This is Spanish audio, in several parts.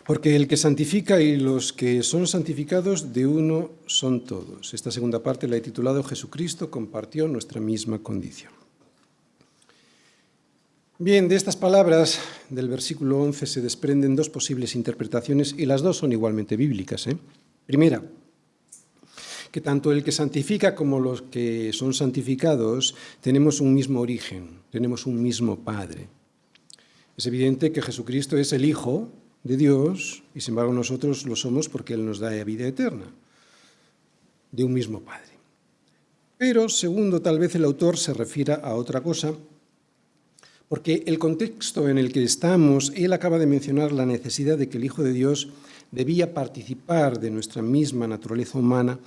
Porque el que santifica y los que son santificados de uno son todos. Esta segunda parte la he titulado Jesucristo compartió nuestra misma condición. Bien, de estas palabras del versículo 11 se desprenden dos posibles interpretaciones y las dos son igualmente bíblicas. Primera, que tanto el que santifica como los que son santificados tenemos un mismo origen, tenemos un mismo Padre. Es evidente que Jesucristo es el Hijo de Dios y sin embargo nosotros lo somos porque Él nos da vida eterna, de un mismo Padre. Pero, segundo, tal vez el autor se refiera a otra cosa, porque el contexto en el que estamos, él acaba de mencionar la necesidad de que el Hijo de Dios debía participar de nuestra misma naturaleza humana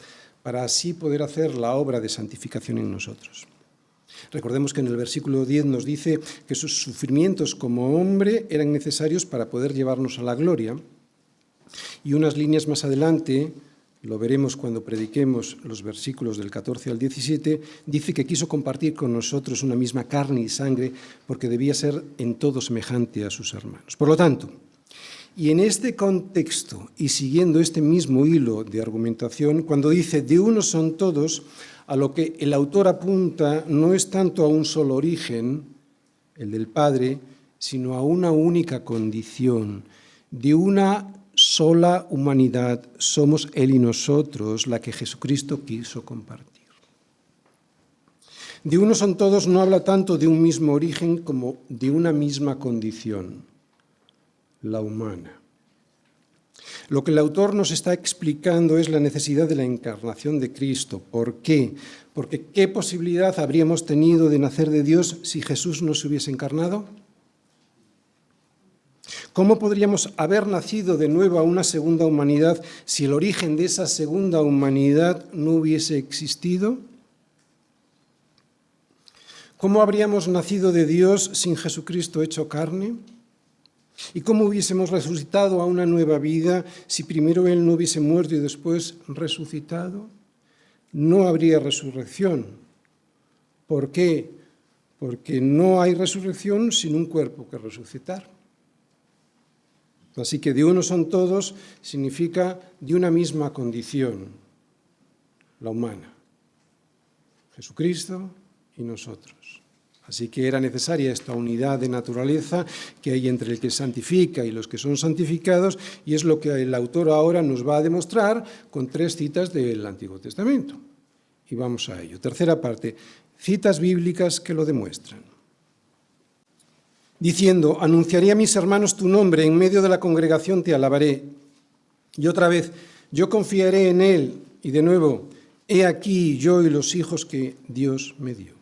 para así poder hacer la obra de santificación en nosotros. Recordemos que en el versículo 10 nos dice que sus sufrimientos como hombre eran necesarios para poder llevarnos a la gloria, y unas líneas más adelante, lo veremos cuando prediquemos los versículos del 14 al 17, dice que quiso compartir con nosotros una misma carne y sangre porque debía ser en todo semejante a sus hermanos. Por lo tanto, y en este contexto y siguiendo este mismo hilo de argumentación, cuando dice de uno son todos, a lo que el autor apunta no es tanto a un solo origen, el del Padre, sino a una única condición, de una sola humanidad, somos Él y nosotros, la que Jesucristo quiso compartir. De uno son todos no habla tanto de un mismo origen como de una misma condición, la humana. Lo que el autor nos está explicando es la necesidad de la encarnación de Cristo. ¿Por qué? Porque ¿qué posibilidad habríamos tenido de nacer de Dios si Jesús no se hubiese encarnado? ¿Cómo podríamos haber nacido de nuevo a una segunda humanidad si el origen de esa segunda humanidad no hubiese existido? ¿Cómo habríamos nacido de Dios sin Jesucristo hecho carne? ¿Y cómo hubiésemos resucitado a una nueva vida si primero Él no hubiese muerto y después resucitado? No habría resurrección. ¿Por qué? Porque no hay resurrección sin un cuerpo que resucitar. Así que de uno son todos significa de una misma condición, la humana, Jesucristo y nosotros. Así que era necesaria esta unidad de naturaleza que hay entre el que santifica y los que son santificados, y es lo que el autor ahora nos va a demostrar con 3 citas del Antiguo Testamento. Y vamos a ello. Tercera parte, citas bíblicas que lo demuestran. Diciendo, anunciaré a mis hermanos tu nombre, en medio de la congregación te alabaré. Y otra vez, yo confiaré en él. Y de nuevo, he aquí yo y los hijos que Dios me dio.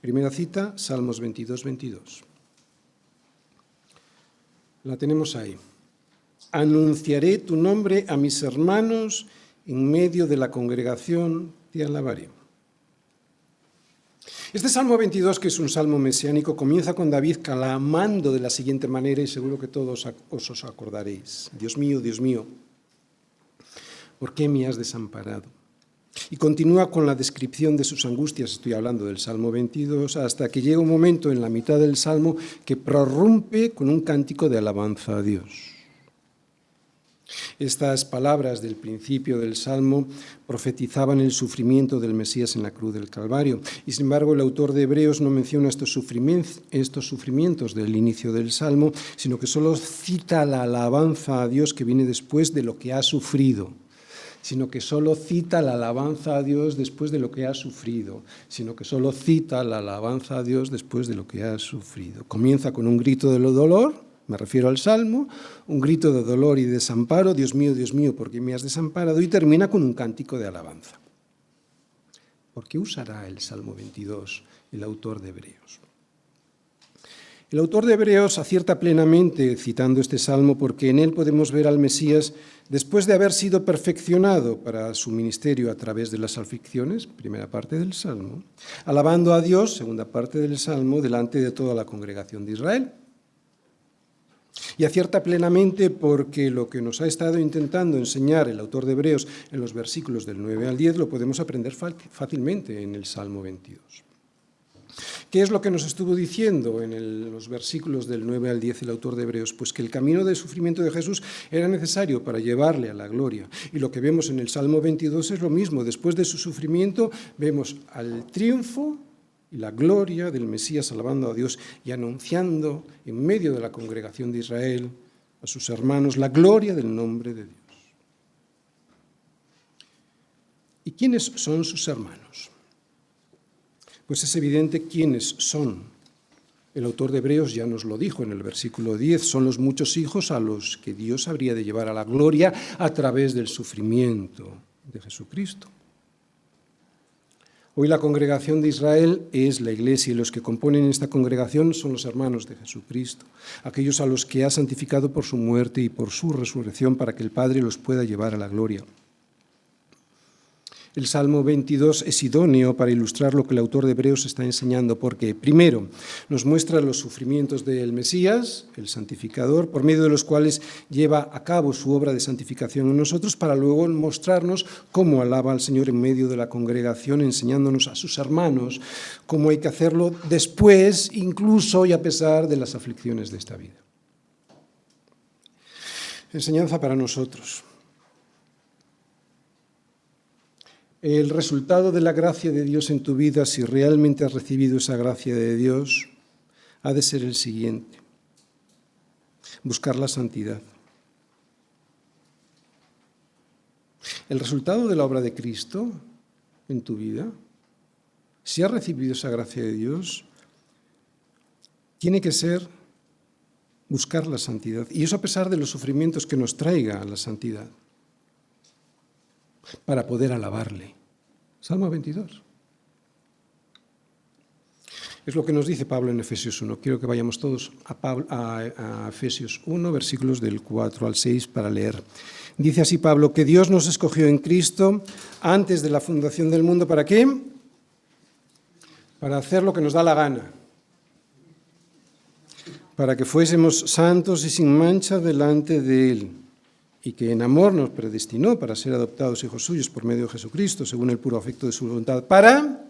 Primera cita, Salmos 22, 22. La tenemos ahí. Anunciaré tu nombre a mis hermanos, en medio de la congregación te alabaré. Este Salmo 22, que es un salmo mesiánico, comienza con David clamando de la siguiente manera, y seguro que todos os acordaréis. Dios mío, ¿por qué me has desamparado? Y continúa con la descripción de sus angustias, estoy hablando del Salmo 22, hasta que llega un momento en la mitad del Salmo que prorrumpe con un cántico de alabanza a Dios. Estas palabras del principio del Salmo profetizaban el sufrimiento del Mesías en la cruz del Calvario, y sin embargo el autor de Hebreos no menciona estos sufrimientos del inicio del Salmo, sino que solo cita la alabanza a Dios que viene después de lo que ha sufrido. Sino que solo cita la alabanza a Dios después de lo que ha sufrido, Comienza con un grito de dolor, me refiero al Salmo, un grito de dolor y desamparo, Dios mío, ¿por qué me has desamparado? Y termina con un cántico de alabanza. ¿Por qué usará el Salmo 22 el autor de Hebreos? El autor de Hebreos acierta plenamente citando este salmo porque en él podemos ver al Mesías después de haber sido perfeccionado para su ministerio a través de las aflicciones, primera parte del salmo, alabando a Dios, segunda parte del salmo, delante de toda la congregación de Israel. Y acierta plenamente porque lo que nos ha estado intentando enseñar el autor de Hebreos en los versículos del 9 al 10 lo podemos aprender fácilmente en el Salmo 22. ¿Qué es lo que nos estuvo diciendo en los versículos del 9 al 10 el autor de Hebreos? Pues que el camino de sufrimiento de Jesús era necesario para llevarle a la gloria. Y lo que vemos en el Salmo 22 es lo mismo. Después de su sufrimiento vemos al triunfo y la gloria del Mesías alabando a Dios y anunciando en medio de la congregación de Israel a sus hermanos la gloria del nombre de Dios. ¿Y quiénes son sus hermanos? Pues es evidente quiénes son. El autor de Hebreos ya nos lo dijo en el versículo 10, son los muchos hijos a los que Dios habría de llevar a la gloria a través del sufrimiento de Jesucristo. Hoy la congregación de Israel es la Iglesia y los que componen esta congregación son los hermanos de Jesucristo, aquellos a los que ha santificado por su muerte y por su resurrección para que el Padre los pueda llevar a la gloria. El Salmo 22 es idóneo para ilustrar lo que el autor de Hebreos está enseñando, porque primero nos muestra los sufrimientos del Mesías, el santificador, por medio de los cuales lleva a cabo su obra de santificación en nosotros, para luego mostrarnos cómo alaba al Señor en medio de la congregación, enseñándonos a sus hermanos cómo hay que hacerlo después, incluso y a pesar de las aflicciones de esta vida. Enseñanza para nosotros. El resultado de la gracia de Dios en tu vida, si realmente has recibido esa gracia de Dios, ha de ser el siguiente: buscar la santidad. El resultado de la obra de Cristo en tu vida, si has recibido esa gracia de Dios, tiene que ser buscar la santidad. Y eso a pesar de los sufrimientos que nos traiga la santidad, para poder alabarle. Salmo 22. Es lo que nos dice Pablo en Efesios 1. Quiero que vayamos todos a Efesios 1, versículos del 4 al 6 para leer. Dice así Pablo, que Dios nos escogió en Cristo antes de la fundación del mundo. ¿Para qué? Para hacer lo que nos da la gana. Para que fuésemos santos y sin mancha delante de Él. Y que en amor nos predestinó para ser adoptados hijos suyos por medio de Jesucristo, según el puro afecto de su voluntad, para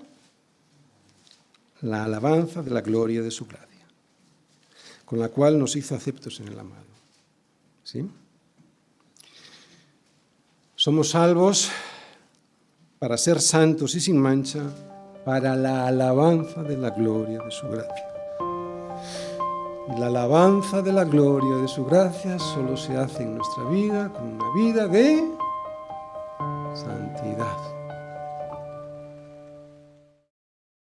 la alabanza de la gloria de su gracia, con la cual nos hizo aceptos en el amado. ¿Sí? Somos salvos para ser santos y sin mancha, para la alabanza de la gloria de su gracia. Y la alabanza de la gloria de su gracia solo se hace en nuestra vida con una vida de santidad.